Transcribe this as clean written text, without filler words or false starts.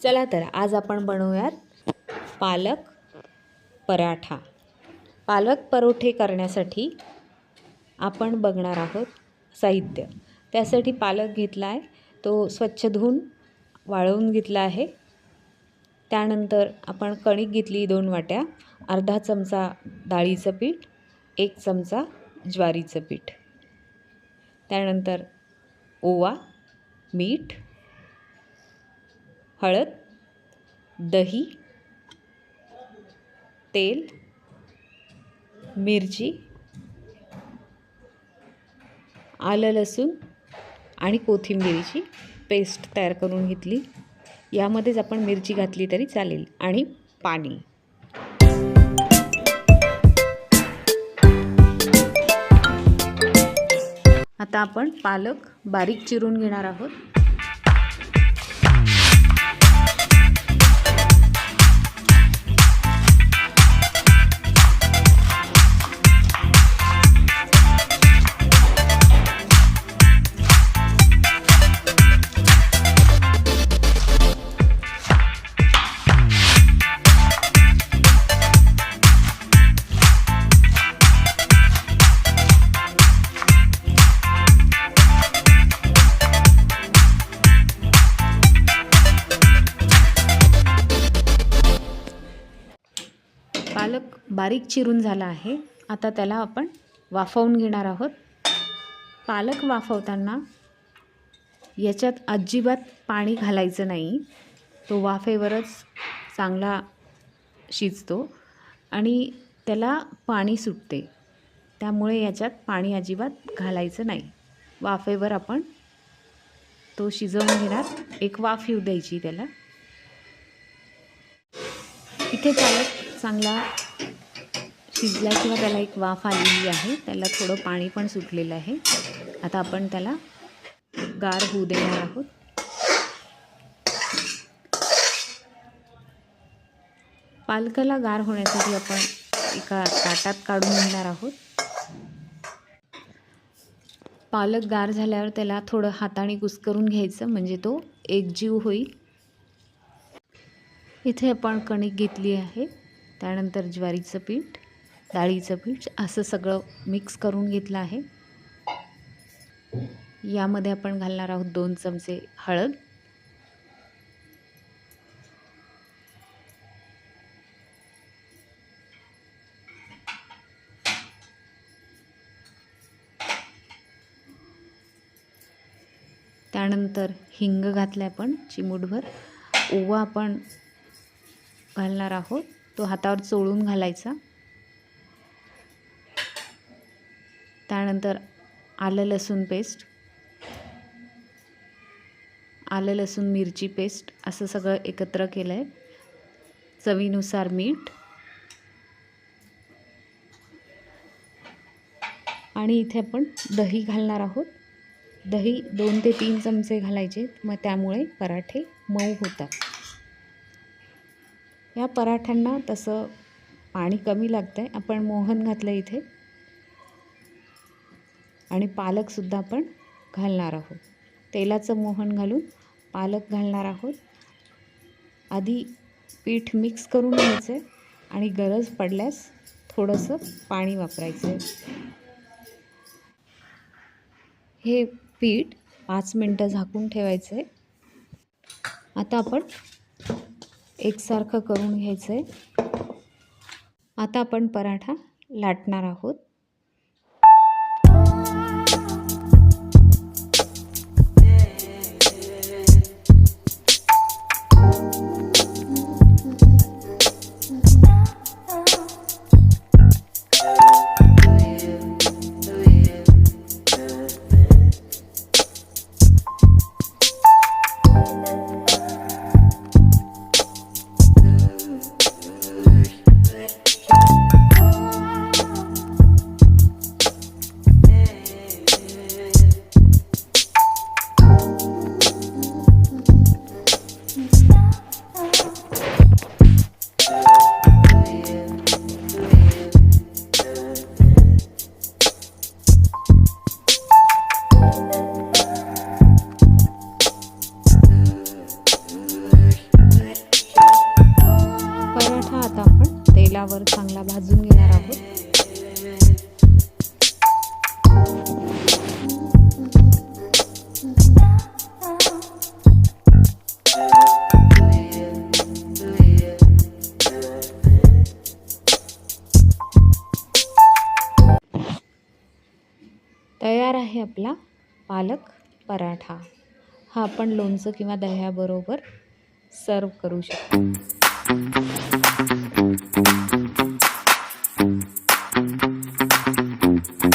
चला तर आज आपण बनवूयात पालक पराठा। पालक परोठे करण्यासाठी आपण बघणार आहोत साहित्य। त्यासाठी पालक घेतला आहे, तो स्वच्छ धुवून वाळवून घेतला आहे। त्यानंतर आपण कणिक घेतली 2 वाट्या, अर्धा चमचा डाळीचं पीठ, 1 चमचा ज्वारीचं पीठ, त्यानंतर ओवा, मीठ, हळद, दही, तेल, मिरची, आलं लसूण आणि कोथिंबीरीची पेस्ट तयार करून घेतली। यामध्येच आपण मिरची घातली तरी चालेल आणि पाणी। आता आपण पालक बारीक चिरून घेणार आहोत। पालक बारीक चिरून झाला आहे। आता त्याला आपण वाफवून घेणार आहोत। पालक वाफवताना याच्यात अजिबात पाणी घालायचं नाही, तो वाफेवरच चांगला शिजतो आणि त्याला पाणी सुटते, त्यामुळे याच्यात पाणी अजिबात घालायचं नाही। वाफेवर आपण तो शिजवून घेणार, एक वाफ येऊ द्यायची त्याला। इथे पालक चांगला शिजला किंवा त्याला एक वाफ आलेली आहे, त्याला थोडं पाणी पण सुटलेलं आहे। आता आपण त्याला गार होऊ देणार आहोत। पालकाला गार होण्यासाठी आपण एका ताटात काढून घेणार आहोत। पालक गार झाल्यावर त्याला थोडं हाताने कुस्करून घ्यायचं, म्हणजे तो एकजीव होईल। इथे आपण कणिक घेतली आहे, त्यानंतर ज्वारीचं पीठ, डाळीचं पीठ असं सगळं मिक्स करून घेतलं आहे। यामध्ये आपण घालणार आहोत 2 चमचे हळद, त्यानंतर हिंग घातलाय आपण चिमूटभर, ओवा आपण घालणार आहोत, तो हातावर चोळून घालायचा। त्यानंतर आलं लसूण पेस्ट, आलं लसूण मिरची पेस्ट असं सगळं एकत्र केलं आहे। चवीनुसार मीठ आणि इथे आपण दही घालणार आहोत। दही 2 ते 3 चमचे घालायचे, मग त्यामुळे पराठे मऊ होतात। या पराठ्यांना तसं पाणी कमी लागतंय, आपण मोहन घातलं इथे आणि पालकसुद्धा आपण घालणार आहोत। तेलाचं मोहन घालून पालक घालणार आहोत। आधी पीठ मिक्स करून घ्यायचं आहे आणि गरज पडल्यास थोडंसं पाणी वापरायचं आहे। हे पीठ 5 मिनटं झाकून ठेवायचं आहे। आता आपण एकसारखं करून घ्यायचं आहे। आता आपण पराठा लाटणार आहोत। तयार आहे आपला पालक पराठा. हा आपण लोणचं किंवा दह्याबरोबर सर्व करू शकतो.